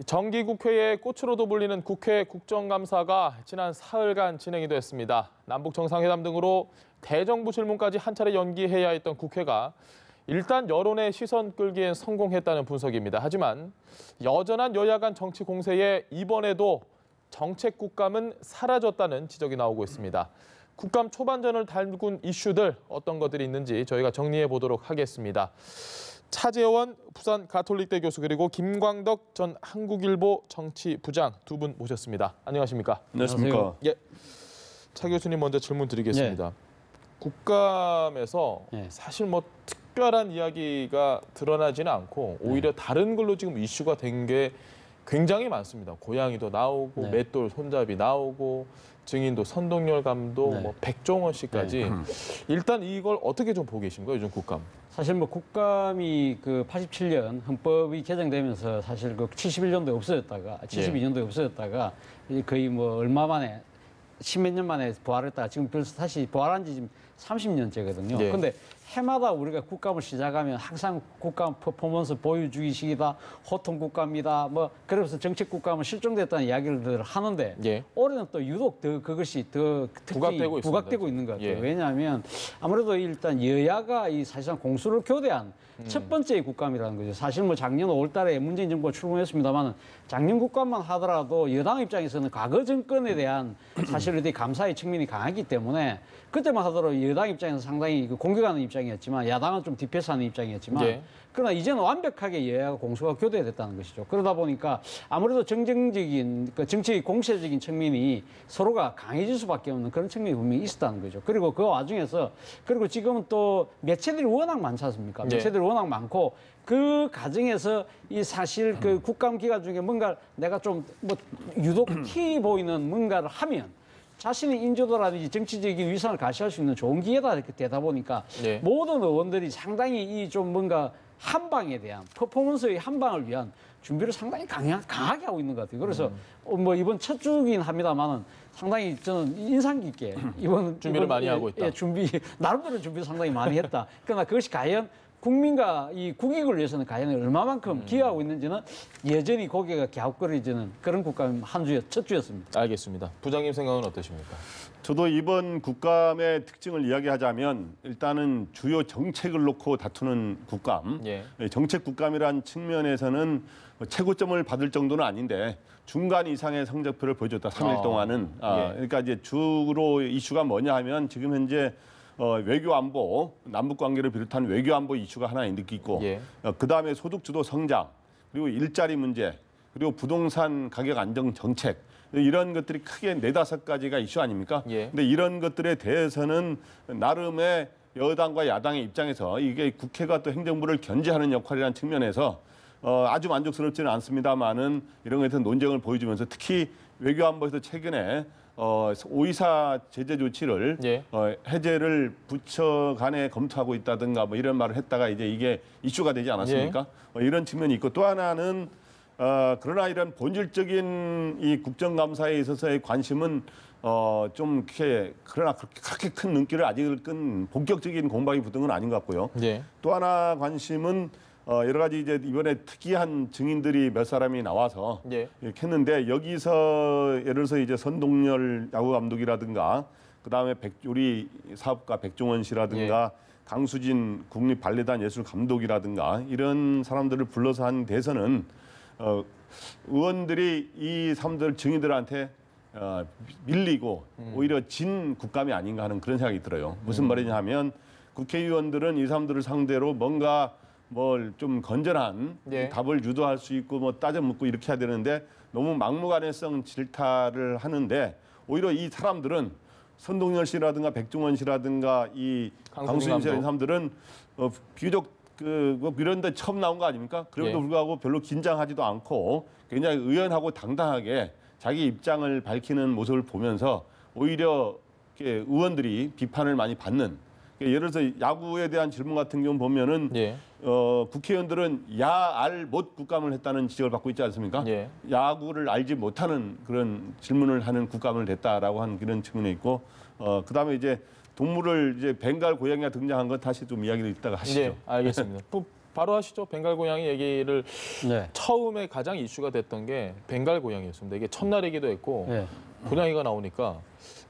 정기국회의 꽃으로도 불리는 국회 국정감사가 지난 사흘간 진행이 됐습니다. 남북 정상회담 등으로 대정부 질문까지 한 차례 연기해야 했던 국회가 일단 여론의 시선 끌기엔 성공했다는 분석입니다. 하지만 여전한 여야 간 정치 공세에 이번에도 정책 국감은 사라졌다는 지적이 나오고 있습니다. 국감 초반전을 달군 이슈들 어떤 것들이 있는지 저희가 정리해 보도록 하겠습니다. 차재원 부산 가톨릭대 교수 그리고 김광덕 전 한국일보 정치부장 두 분 모셨습니다. 안녕하십니까? 안녕하십니까? 예, 차 교수님 먼저 질문 드리겠습니다. 예. 국감에서 사실 뭐 특별한 이야기가 드러나지는 않고 오히려 다른 걸로 지금 이슈가 된 게 굉장히 많습니다. 고양이도 나오고 맷돌 손잡이 나오고 증인도 선동열 감독, 뭐 백종원 씨까지 일단 이걸 어떻게 좀 보고 계신가요? 요즘 국감? 사실 뭐 국감이 그 87년 헌법이 개정되면서 사실 그 71년도에 없어졌다가 72년도에 없어졌다가 거의 뭐 얼마 만에 10몇 년 만에 부활했다가 지금 벌써 다시 부활한 지 지금 30년째거든요. 근데 해마다 우리가 국감을 시작하면 항상 국감 퍼포먼스 보여주기식이다, 호통 국감이다, 뭐 그래서 정책 국감은 실종됐다는 이야기를 하는데 올해는 또 유독 더 그것이 더 부각되고 있는 것 같아요. 왜냐하면 아무래도 일단 여야가 이 사실상 공수를 교대한 첫 번째 국감이라는 거죠. 사실 뭐 작년 5월달에 문재인 정부가 출범했습니다만 작년 국감만 하더라도 여당 입장에서는 과거 정권에 대한 사실 어디 감사의 측면이 강하기 때문에 그때만 하더라도 여당 입장에서 상당히 공격하는 입장이었지만 야당은 좀 디패스하는 입장이었지만 그러나 이제는 완벽하게 여야가 공수가 교대됐다는 것이죠. 그러다 보니까 아무래도 정쟁적인 정치 공세적인 측면이 서로가 강해질 수밖에 없는 그런 측면이 분명히 있었다는 거죠. 그리고 그 와중에서 그리고 지금은 또 매체들이 워낙 많지 않습니까? 매체들이 워낙 많고 그 과정에서 이 사실 그 국감 기간 중에 뭔가 내가 좀 뭐 유독 티 보이는 뭔가를 하면 자신의 인조도라든지 정치적인 위상을 가시할 수 있는 좋은 기회다 이렇게 되다 보니까 모든 의원들이 상당히 이 좀 뭔가 한방에 대한 퍼포먼스의 한방을 위한 준비를 상당히 강하게 하고 있는 것 같아요. 그래서 뭐 이번 첫 주긴 합니다만은 상당히 저는 인상 깊게 이번 준비를 많이 하고 있다. 나름대로 준비를 상당히 많이 했다. 그러나 그것이 과연 국민과 이 국익을 위해서는 과연 얼마만큼 기여하고 있는지는 여전히 고개가 갸웃거려지는 그런 국감 첫 주였습니다. 알겠습니다. 부장님 생각은 어떠십니까? 저도 이번 국감의 특징을 이야기하자면 일단은 주요 정책을 놓고 다투는 국감, 정책 국감이란 측면에서는 최고점을 받을 정도는 아닌데 중간 이상의 성적표를 보여줬다. 3일 동안은. 그러니까 이제 주로 이슈가 뭐냐 하면 지금 현재 외교 안보, 남북 관계를 비롯한 외교 안보 이슈가 하나 있고, 그다음에 소득 주도 성장, 그리고 일자리 문제, 그리고 부동산 가격 안정 정책 이런 것들이 크게 4-5가지가 이슈 아닙니까? 근데 이런 것들에 대해서는 나름의 여당과 야당의 입장에서 이게 국회가 또 행정부를 견제하는 역할이라는 측면에서 아주 만족스럽지는 않습니다만은 이런 것에 대해서 논쟁을 보여주면서 특히 외교 안보에서 최근에 5.24 제재 조치를 해제를 부처 간에 검토하고 있다든가 뭐 이런 말을 했다가 이제 이게 이슈가 되지 않았습니까? 이런 측면이 있고 또 하나는 그러나 이런 본질적인 이 국정감사에 있어서의 관심은 좀 이렇게 그러나 그렇게 큰 눈길을 아직 끈 본격적인 공방이 붙은 건 아닌 것 같고요. 또 하나 관심은 여러 가지 이제 이번에 특이한 증인들이 몇 사람이 나와서 이렇게 했는데 여기서 예를 들어서 이제 선동열 야구 감독이라든가 그다음에 우리 사업가 백종원 씨라든가 강수진 국립 발레단 예술 감독이라든가 이런 사람들을 불러서 한 대선은 의원들이 이 사람들 증인들한테 밀리고 오히려 진 국감이 아닌가 하는 그런 생각이 들어요. 무슨 말이냐 하면 국회의원들은 이 사람들을 상대로 뭔가 뭘 좀 건전한 답을 유도할 수 있고 뭐 따져 묻고 이렇게 해야 되는데 너무 막무가내성 질타를 하는데 오히려 이 사람들은 선동열 씨라든가 백종원 씨라든가 이 강수진 씨 이런 사람들은 비교적 뭐 이런 데 처음 나온 거 아닙니까? 그럼에도 불구하고 별로 긴장하지도 않고 굉장히 의연하고 당당하게 자기 입장을 밝히는 모습을 보면서 오히려 이렇게 의원들이 비판을 많이 받는 예를 들어서 야구에 대한 질문 같은 경우 보면은 국회의원들은 야알 못 국감을 했다는 지적을 받고 있지 않습니까? 야구를 알지 못하는 그런 질문을 하는 국감을 냈다라고 하는 그런 측면이 있고 그다음에 이제 동물을 이제 벵갈 고양이가 등장한 건 다시 좀 이야기를 이따가 하시죠. 알겠습니다. 바로 하시죠. 벵갈 고양이 얘기를 네. 처음에 가장 이슈가 됐던 게 벵갈 고양이였습니다. 이게 첫날이기도 했고 네. 고양이가 나오니까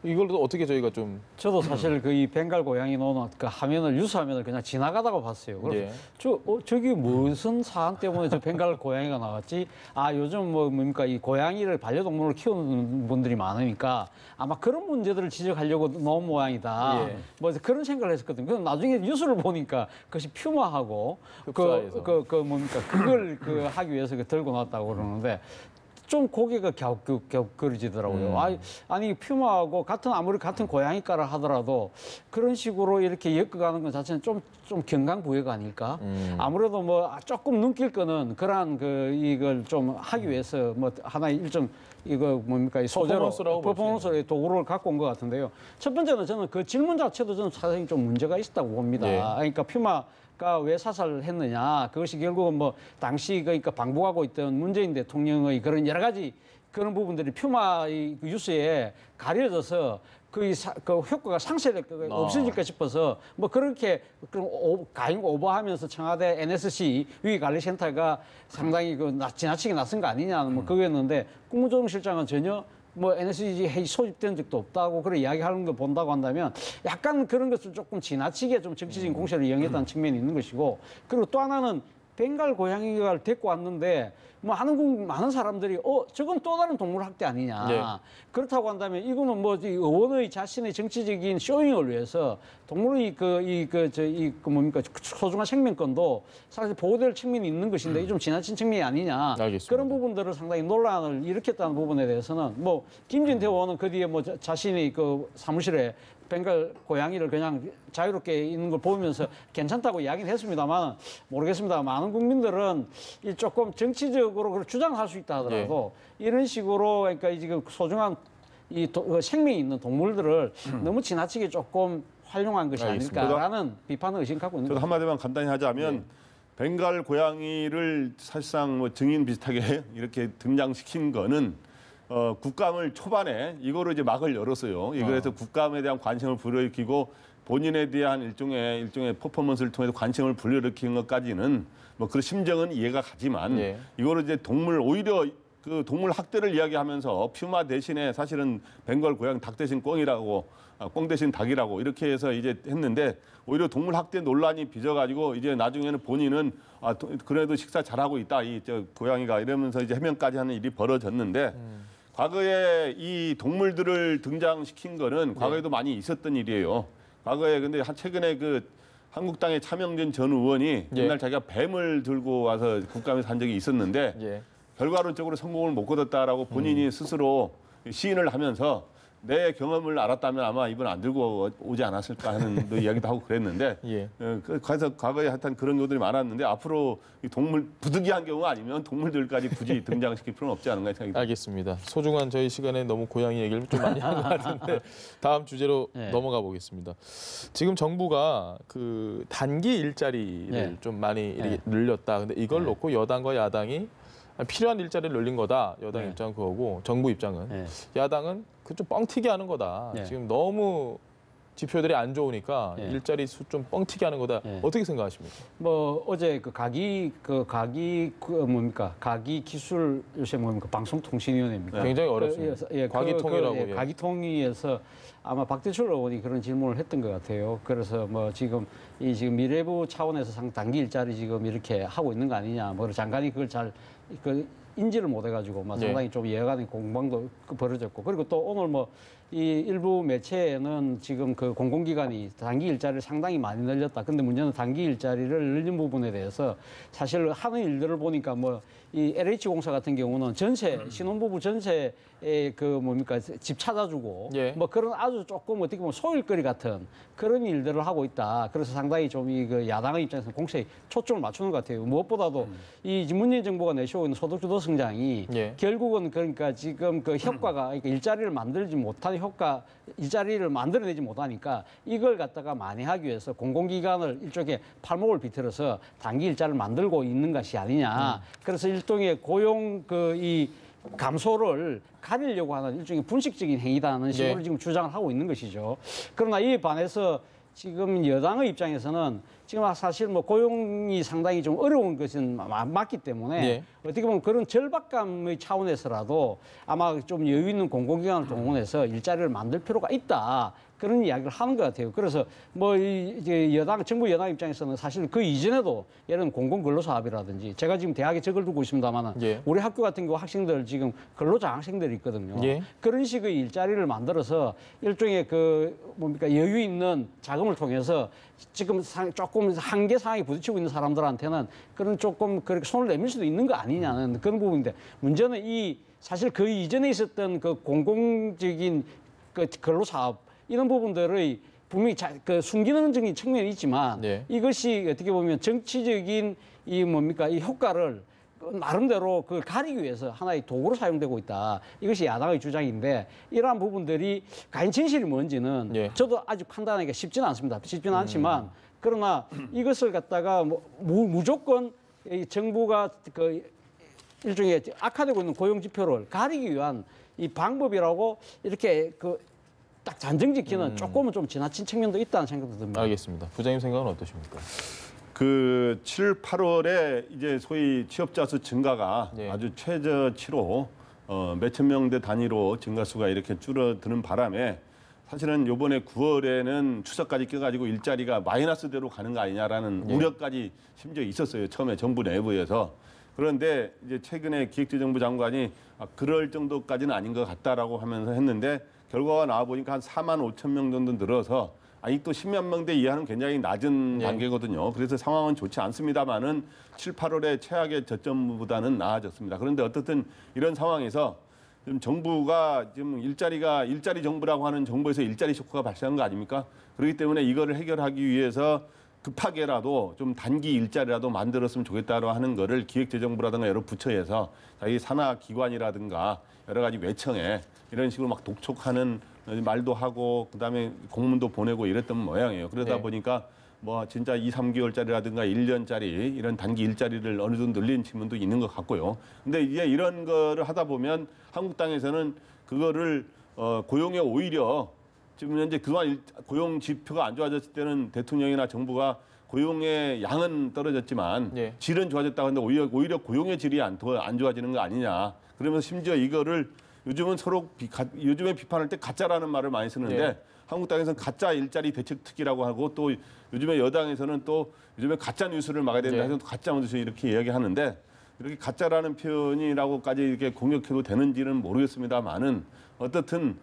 이걸 어떻게 저희가 좀 저도 사실 그 이 벵갈 고양이 노는 그 화면을 뉴스 화면을 그냥 지나가다가 봤어요. 그래서 예. 저기 무슨 사안 때문에 저 벵갈 고양이가 나왔지? 아 요즘 뭡니까 이 고양이를 반려동물을 키우는 분들이 많으니까 아마 그런 문제들을 지적하려고 놓은 모양이다. 예. 뭐 그런 생각을 했었거든요. 그럼 나중에 뉴스를 보니까 그것이 퓨마하고 흡사해서. 뭡니까 그걸 그 하기 위해서 들고 나왔다고 그러는데. 좀 고개가 갸웃거리지더라고요. 아니 퓨마하고 아무리 같은 고양이과를 하더라도 그런 식으로 이렇게 엮어가는 것 자체는 좀 경강부회가 아닐까? 아무래도 뭐 조금 눈길 거는 그러한 이걸 좀 하기 위해서 뭐 하나의 일정 이거 뭡니까 이 소재로 퍼포먼스의 도구를 갖고 온 것 같은데요. 첫 번째는 저는 그 질문 자체도 저는 사실 좀 문제가 있었다고 봅니다. 예. 그러니까 퓨마가 왜 사살을 했느냐? 그것이 결국은 뭐 당시 그러니까 방북하고 있던 문재인 대통령의 그런 여러 가지 그런 부분들이 퓨마의 뉴스에 가려져서 그 효과가 상쇄될까 없어질까 싶어서 뭐 그렇게 가용 오버하면서 청와대 NSC 위기관리센터가 상당히 지나치게 나선 거 아니냐 뭐 그거였는데 국무조정실장은 전혀 뭐 NSC 회의 소집된 적도 없다고 그런 이야기하는 거 본다고 한다면 약간 그런 것을 조금 지나치게 좀 정치적인 공세를 이용했다는 측면이 있는 것이고 그리고 또 하나는 벵갈 고양이를 데리고 왔는데 뭐 많은 사람들이 저건 또 다른 동물 학대 아니냐. 네. 그렇다고 한다면 이거는 뭐 의원의 자신의 정치적인 쇼잉을 위해서 동물의 뭡니까 소중한 생명권도 사실 보호될 측면이 있는 것인데 좀 지나친 측면이 아니냐. 알겠습니다. 그런 부분들을 상당히 논란을 일으켰다는 부분에 대해서는 뭐 김진태 의원은 그 뒤에 뭐 자신의 그 사무실에 벵갈 고양이를 그냥 자유롭게 있는 걸 보면서 괜찮다고 이야기는 했습니다만 모르겠습니다. 많은 국민들은 이 조금 정치적으로 주장할 수 있다 하더라도 이런 식으로 그러니까 지금 소중한 생명이 있는 동물들을 너무 지나치게 조금 활용한 것이 아닐까라는 비판을 의심하고 있는 저도 거죠. 한마디만 간단히 하자면 벵갈 고양이를 사실상 뭐 증인 비슷하게 이렇게 등장시킨 거는 국감을 초반에 이거로 이제 막을 열었어요. 그래서 국감에 대한 관심을 불러일으키고 본인에 대한 일종의 퍼포먼스를 통해서 관심을 불러일으킨 것까지는 뭐 그런 심정은 이해가 가지만 이거를 이제 오히려 그 동물 학대를 이야기하면서 퓨마 대신에 사실은 벵갈 고양이 닭 대신 꿩이라고 꿩 대신 닭이라고 이렇게 해서 이제 했는데 오히려 동물 학대 논란이 빚어가지고 이제 나중에는 본인은 그래도 식사 잘하고 있다 고양이가 이러면서 이제 해명까지 하는 일이 벌어졌는데 과거에 이 동물들을 등장시킨 거는 과거에도 많이 있었던 일이에요. 과거에 근데 최근에 그 한국당의 차명진 전 의원이 옛날 자기가 뱀을 들고 와서 국감에서 한 적이 있었는데 결과론적으로 성공을 못 거뒀다라고 본인이 스스로 시인을 하면서 내 경험을 알았다면 아마 이번 안 들고 오지 않았을까 하는 이야기도 하고 그랬는데 그래서 과거에 하여튼 그런 경우들이 많았는데 앞으로 이 동물 부득이한 경우 아니면 동물들까지 굳이 등장시킬 필요는 없지 않은가 생각이 듭니다. 알겠습니다. 소중한 저희 시간에 너무 고양이 얘기를 좀 많이 한 것 같은데 다음 주제로 넘어가 보겠습니다. 지금 정부가 그 단기 일자리를 좀 많이 이렇게 늘렸다. 근데 이걸 놓고 여당과 야당이 필요한 일자리를 늘린 거다. 여당 입장은 그거고 정부 입장은 야당은 그 좀 뻥튀기 하는 거다. 지금 너무 지표들이 안 좋으니까 일자리 수 좀 뻥튀기 하는 거다. 어떻게 생각하십니까? 뭐 어제 가기 기술 요새 방송통신위원회입니까? 굉장히 어렵습니다. 과기통이라고. 과기통위에서 아마 박대출 의원이 그런 질문을 했던 것 같아요. 그래서 뭐 지금 미래부 차원에서 단기 일자리 지금 이렇게 하고 있는 거 아니냐. 뭐 장관이 그걸 잘 인지를 못 해가지고 상당히 좀 예간의 공방도 벌어졌고 그리고 또 오늘 이 일부 매체에는 지금 그 공공기관이 단기 일자리를 상당히 많이 늘렸다. 근데 문제는 단기 일자리를 늘린 부분에 대해서 사실 하는 일들을 보니까 이 LH공사 같은 경우는 신혼부부 전세에 집 찾아주고 그런 아주 조금 어떻게 보면 소일거리 같은 그런 일들을 하고 있다. 그래서 상당히 좀 야당의 입장에서 공세에 초점을 맞추는 것 같아요. 무엇보다도 이 문재인 정부가 내세우고 있는 소득주도 성장이 결국은 그러니까 지금 그 효과가 일자리를 만들지 못하는 일자리를 만들어내지 못하니까 이걸 갖다가 만회하기 위해서 공공기관을 일종의 팔목을 비틀어서 단기 일자리를 만들고 있는 것이 아니냐. 그래서 일종의 고용 이 감소를 가리려고 하는 일종의 분식적인 행위다는 식으로 지금 주장을 하고 있는 것이죠. 그러나 이에 반해서 지금 여당의 입장에서는 지금 사실 뭐 고용이 상당히 좀 어려운 것은 맞기 때문에 예. 어떻게 보면 그런 절박감의 차원에서라도 아마 좀 여유 있는 공공기관을 동원해서 일자리를 만들 필요가 있다. 그런 이야기를 하는 것 같아요. 그래서 뭐 이제 정부 여당 입장에서는 사실 그 이전에도 예를 들면 공공근로사업이라든지 제가 지금 대학에 적을 두고 있습니다만은 예. 우리 학교 같은 경우 학생들 지금 근로장학생들이 있거든요. 예. 그런 식의 일자리를 만들어서 일종의 여유 있는 자금을 통해서 지금 조금 한계 상황에 부딪히고 있는 사람들한테는 그런 조금 그렇게 손을 내밀 수도 있는 거 아니냐는 그런 부분인데 문제는 사실 그 이전에 있었던 그 공공적인 그 근로사업 이런 부분들의 분명히 순기능적인 측면이 있지만 네. 이것이 어떻게 보면 정치적인 이 효과를 나름대로 그걸 가리기 위해서 하나의 도구로 사용되고 있다. 이것이 야당의 주장인데 이러한 부분들이 과연 진실이 뭔지는 예. 저도 아직 판단하기가 쉽지는 않습니다. 쉽지는 않지만 그러나 이것을 갖다가 무조건 이 정부가 그 일종의 악화되고 있는 고용 지표를 가리기 위한 이 방법이라고 이렇게 딱 단정짓기는 조금은 좀 지나친 측면도 있다는 생각도 듭니다. 알겠습니다. 부장님 생각은 어떠십니까? 그 7, 8월에 이제 소위 취업자 수 증가가 네. 아주 최저치로 몇천 명대 단위로 증가수가 이렇게 줄어드는 바람에 사실은 이번에 9월에는 추석까지 껴가지고 일자리가 마이너스대로 가는 거 아니냐라는 네. 우려까지 심지어 있었어요. 처음에 정부 내부에서. 그런데 이제 최근에 기획재정부 장관이 그럴 정도까지는 아닌 것 같다라고 하면서 했는데 결과가 나와 보니까 한 4만 5천 명 정도 늘어서 아직도 10만 명대 이하는 굉장히 낮은 네. 단계거든요. 그래서 상황은 좋지 않습니다만은 7, 8월의 최악의 저점보다는 나아졌습니다. 그런데 어떻든 이런 상황에서 지금 정부가 지금 일자리 정부라고 하는 정부에서 일자리 쇼크가 발생한 거 아닙니까? 그렇기 때문에 이거를 해결하기 위해서 급하게라도 좀 단기 일자리라도 만들었으면 좋겠다고 하는 거를 기획재정부라든가 여러 부처에서 자기 산하 기관이라든가 여러 가지 외청에 이런 식으로 막 독촉하는 말도 하고 그다음에 공문도 보내고 이랬던 모양이에요. 그러다 네. 보니까 뭐 진짜 2, 3개월짜리라든가 1년짜리 이런 단기 일자리를 어느 정도 늘린 측면도 있는 것 같고요. 근데 이제 이런 거를 하다 보면 한국당에서는 그거를 고용에 오히려 지금 현재 그동안 고용 지표가 안 좋아졌을 때는 대통령이나 정부가 고용의 양은 떨어졌지만 예. 질은 좋아졌다고 하는데 오히려 고용의 질이 안 좋아지는 거 아니냐. 그러면서 심지어 이거를 요즘에 비판할 때 가짜라는 말을 많이 쓰는데 예. 한국당에서는 가짜 일자리 대책 특기라고 하고 또 요즘에 여당에서는 또 요즘에 가짜 뉴스를 막아야 된다 해서 가짜 뉴스 이렇게 이야기하는데 이렇게 가짜라는 표현이라고까지 이렇게 공격해도 되는지는 모르겠습니다만은 어떻든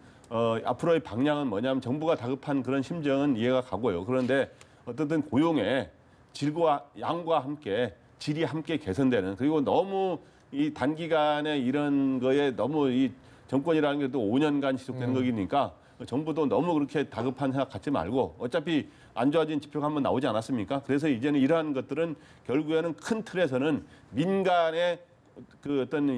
앞으로의 방향은 뭐냐면 정부가 다급한 그런 심정은 이해가 가고요. 그런데 어떻든 고용의 질과 양과 함께 질이 함께 개선되는 그리고 너무 이 단기간에 이런 거에 너무 이 정권이라는 게 또 5년간 지속되는 거기니까 정부도 너무 그렇게 다급한 생각 갖지 말고 어차피 안 좋아진 지표가 한번 나오지 않았습니까? 그래서 이제는 이러한 것들은 결국에는 큰 틀에서는 민간의 그 어떤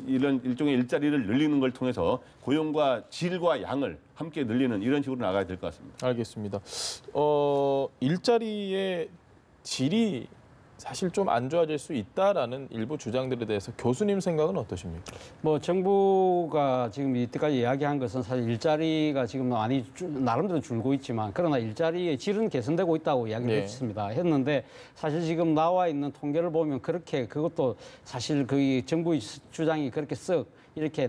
이런 일종의 일자리를 늘리는 걸 통해서 고용과 질과 양을 함께 늘리는 이런 식으로 나가야 될 것 같습니다. 알겠습니다. 일자리의 질이 사실 좀 안 좋아질 수 있다라는 일부 주장들에 대해서 교수님 생각은 어떠십니까? 뭐 정부가 지금 이때까지 이야기한 것은 사실 일자리가 지금 많이 나름대로 줄고 있지만 그러나 일자리의 질은 개선되고 있다고 이야기를 네. 했습니다. 했는데 사실 지금 나와 있는 통계를 보면 그렇게 그것도 사실 그 정부의 주장이 그렇게 썩 이렇게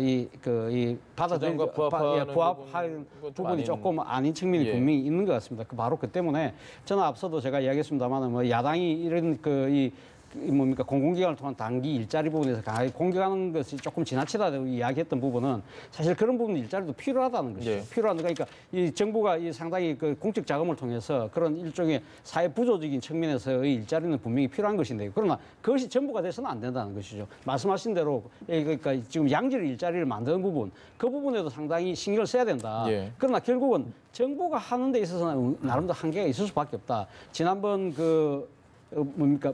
이 받아들인 주장과 부합하는 부합하는 부분은 좀 부분이 아닌. 조금 아닌 측면이 예. 분명히 있는 것 같습니다. 바로 그 때문에 저는 앞서도 제가 이야기했습니다만 뭐 야당이 이런 공공기관을 통한 단기 일자리 부분에서 강하게 공격하는 것이 조금 지나치다고 이야기했던 부분은 사실 그런 부분 일자리도 필요하다는 것이죠. 네. 그러니까 이 정부가 상당히 그 공적 자금을 통해서 그런 일종의 사회 부조적인 측면에서의 일자리는 분명히 필요한 것인데 그러나 그것이 전부가 돼서는 안 된다는 것이죠. 말씀하신 대로 그러니까 지금 양질 일자리를 만드는 부분 그 부분에도 상당히 신경을 써야 된다. 예. 그러나 결국은 정부가 하는 데 있어서는 나름대로 한계가 있을 수밖에 없다. 지난번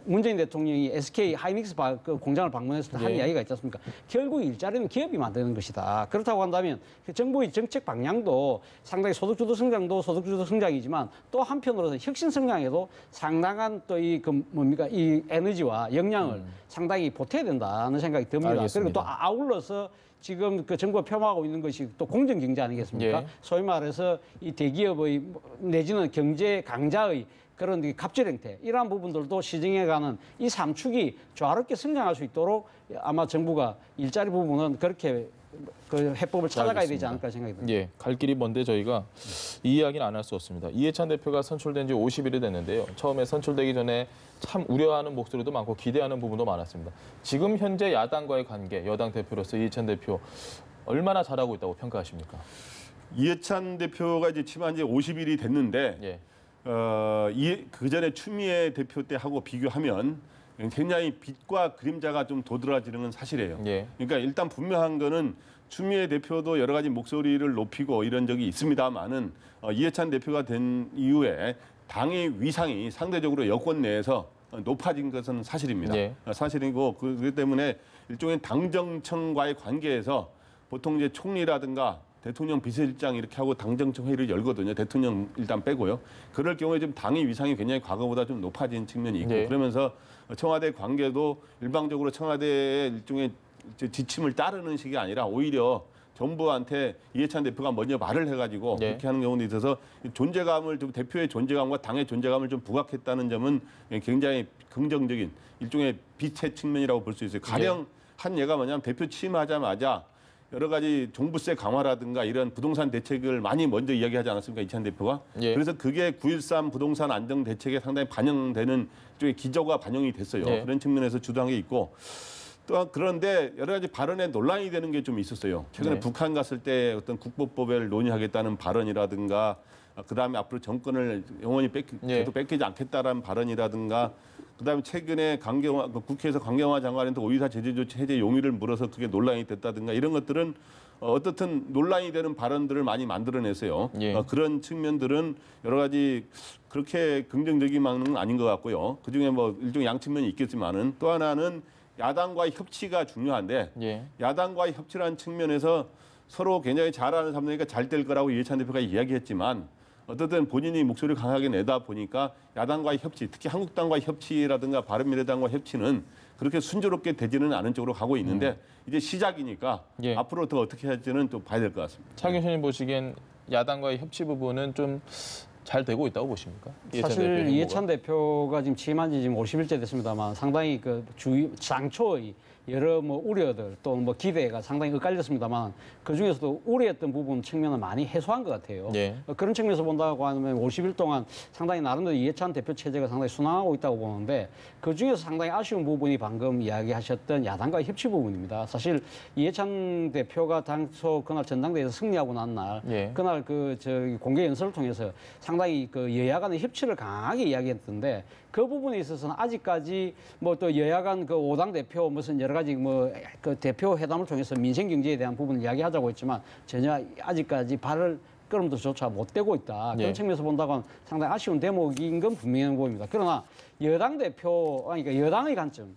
문재인 대통령이 SK 하이닉스 공장을 방문했을 때 한 네. 이야기가 있지 않습니까? 결국 일자리는 기업이 만드는 것이다. 그렇다고 한다면 정부의 정책 방향도 상당히 소득주도 성장도 소득주도 성장이지만 또 한편으로서 혁신 성장에도 상당한 또 이 에너지와 역량을 상당히 보태야 된다는 생각이 듭니다. 알겠습니다. 그리고 또 아울러서 지금 그 정부가 폄하하고 있는 것이 또 공정 경제 아니겠습니까? 예. 소위 말해서 이 대기업의 내지는 경제 강자의 그런 이 갑질 행태 이러한 부분들도 시정해가는 이 3축이 조화롭게 성장할 수 있도록 아마 정부가 일자리 부분은 그렇게 그 해법을 찾아가야 되지 않을까 생각이 듭니다. 예, 갈 길이 먼데 저희가 이 이야기는 안 할 수 없습니다. 이해찬 대표가 선출된 지 50일이 됐는데요. 처음에 선출되기 전에 참 우려하는 목소리도 많고 기대하는 부분도 많았습니다. 지금 현재 야당과의 관계, 여당 대표로서 이해찬 대표 얼마나 잘하고 있다고 평가하십니까? 이해찬 대표가 이제 취임한 지 50일이 됐는데 예. 그 전에 추미애 대표 때 하고 비교하면 굉장히 빛과 그림자가 좀 도드라지는 건 사실이에요. 예. 그러니까 일단 분명한 거는 추미애 대표도 여러 가지 목소리를 높이고 이런 적이 있습니다만은 이해찬 대표가 된 이후에 당의 위상이 상대적으로 여권 내에서 높아진 것은 사실입니다. 예. 사실이고 그렇기 때문에 일종의 당정청과의 관계에서 보통 이제 총리라든가 대통령 비서실장 이렇게 하고 당정청 회의를 열거든요. 대통령 일단 빼고요. 그럴 경우에 좀 당의 위상이 굉장히 과거보다 좀 높아진 측면이 있고 네. 그러면서 청와대 관계도 일방적으로 청와대의 일종의 지침을 따르는 식이 아니라 오히려 정부한테 이해찬 대표가 먼저 말을 해가지고 네. 그렇게 하는 경우도 있어서 존재감을 좀 대표의 존재감과 당의 존재감을 좀 부각했다는 점은 굉장히 긍정적인 일종의 빛의 측면이라고 볼 수 있어요. 가령 한 예가 뭐냐면 대표 취임하자마자 여러 가지 종부세 강화라든가 이런 부동산 대책을 많이 먼저 이야기하지 않았습니까? 이찬 대표가. 예. 그래서 그게 9.13 부동산 안정 대책에 상당히 반영되는 쪽의 기조가 반영이 됐어요. 예. 그런 측면에서 주도한 게 있고 또 그런데 여러 가지 발언에 논란이 되는 게 좀 있었어요. 최근에 네. 북한 갔을 때 어떤 국보법을 논의하겠다는 발언이라든가 그다음에 앞으로 정권을 영원히 계속 뺏기지 않겠다라는 발언이라든가 그다음에 최근에 국회에서 강경화 장관한테 5.24 제재조치 해제 용의를 물어서 그게 논란이 됐다든가 이런 것들은 어떻든 논란이 되는 발언들을 많이 만들어냈어요. 예. 그런 측면들은 여러 가지 그렇게 긍정적인 면은 아닌 것 같고요. 그중에 뭐 일종의 양측면이 있겠지만은 또 하나는 야당과의 협치가 중요한데 예. 야당과의 협치라는 측면에서 서로 굉장히 잘하는 사람이니까 잘 될 거라고 이해찬 대표가 이야기했지만 어쨌든 본인이 목소리를 강하게 내다 보니까 야당과의 협치, 특히 한국당과의 협치라든가 바른미래당과의 협치는 그렇게 순조롭게 되지는 않은 쪽으로 가고 있는데 이제 시작이니까 예. 앞으로 더 어떻게 할지는 또 봐야 될 것 같습니다. 차 교수님 보시기엔 야당과의 협치 부분은 좀 잘 되고 있다고 보십니까? 사실 이해찬 대표가 지금 취임한 지 지금 50일째 됐습니다만 상당히 그 당초의 여러 뭐 우려들 또 뭐 기대가 상당히 엇갈렸습니다만 그 중에서도 우려했던 부분 측면은 많이 해소한 것 같아요. 예. 그런 측면에서 본다고 하면 50일 동안 상당히 나름대로 이해찬 대표 체제가 상당히 순항하고 있다고 보는데 그 중에서 상당히 아쉬운 부분이 방금 이야기하셨던 야당과의 협치 부분입니다. 사실 이해찬 대표가 당초 그날 전당대회에서 승리하고 난 날 예. 그날 저기 공개 연설을 통해서 상당히 그 여야 간의 협치를 강하게 이야기했던데 그 부분에 있어서는 아직까지 뭐 또 여야 간 그 5당 대표 무슨 여러 가지 뭐 그 대표 회담을 통해서 민생 경제에 대한 부분을 이야기하자고 했지만 전혀 아직까지 발을 끌음도조차 못 떼고 있다. 그런 예. 측면에서 본다고는 상당히 아쉬운 대목인 건 분명해 보입니다. 그러나 여당 대표, 그러니까 여당의 관점,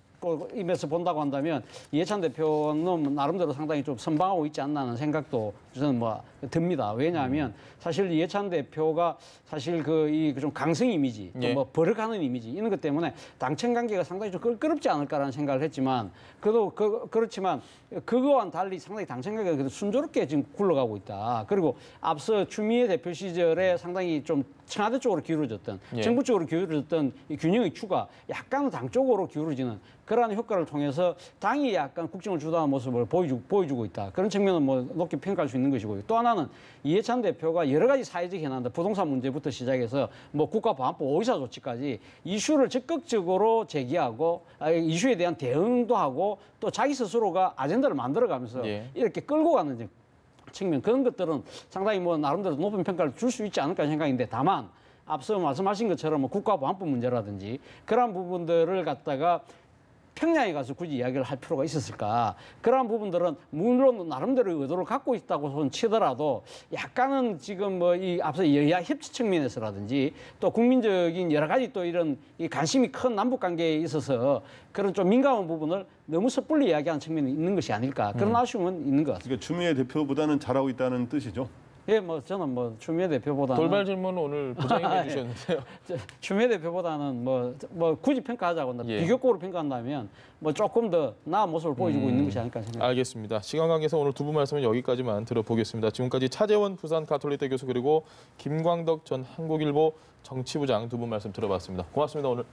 임에서 본다고 한다면 이해찬 대표는 나름대로 상당히 좀 선방하고 있지 않나 하는 생각도 저는 뭐 듭니다. 왜냐하면 사실 이해찬 대표가 사실 이 좀 강성 이미지, 또 뭐 버럭하는 이미지 이런 것 때문에 당청 관계가 상당히 좀 껄끄럽지 않을까라는 생각을 했지만 그래도 그렇지만 그거와는 달리 상당히 당청 관계가 그래도 순조롭게 지금 굴러가고 있다. 그리고 앞서 추미애 대표 시절에 상당히 좀 청와대 쪽으로 기울어졌던 정부 쪽으로 기울어졌던 이 균형의 추가 약간은 당 쪽으로 기울어지는 그러한 효과를 통해서 당이 약간 국정을 주도하는 모습을 보여주고 있다. 그런 측면은 뭐 높게 평가할 수 있는 것이고요. 또 하나는 이해찬 대표가 여러 가지 사회적 현안들, 부동산 문제부터 시작해서 뭐 국가보안법 5.24 조치까지 이슈를 적극적으로 제기하고 이슈에 대한 대응도 하고 또 자기 스스로가 아젠다를 만들어가면서 이렇게 끌고 가는 측면 그런 것들은 상당히 뭐 나름대로 높은 평가를 줄 수 있지 않을까 생각인데 다만 앞서 말씀하신 것처럼 뭐 국가보안법 문제라든지 그런 부분들을 갖다가 평양에 가서 굳이 이야기를 할 필요가 있었을까? 그러한 부분들은 물론 나름대로 의도를 갖고 있다고 치더라도 약간은 지금 뭐 이 앞서 여야 협치 측면에서라든지 또 국민적인 여러 가지 또 이런 이 관심이 큰 남북 관계에 있어서 그런 좀 민감한 부분을 너무 섣불리 이야기하는 측면이 있는 것이 아닐까? 그런 아쉬움은 있는 것 같습니다. 그러니까 추미애 대표보다는 잘하고 있다는 뜻이죠. 예, 뭐 저는 뭐 추미애 대표보다는 돌발 질문 오늘 부장님이 주셨는데요. 추미애 대표보다는 뭐 굳이 평가하자고 예. 비교급으로 평가한다면 뭐 조금 더 나은 모습을 보여주고 있는 것이 아닐까 생각합니다. 알겠습니다. 시간 관계에서 오늘 두 분 말씀은 여기까지만 들어보겠습니다. 지금까지 차재원 부산 가톨릭대 교수 그리고 김광덕 전 한국일보 정치부장 두 분 말씀 들어봤습니다. 고맙습니다. 오늘.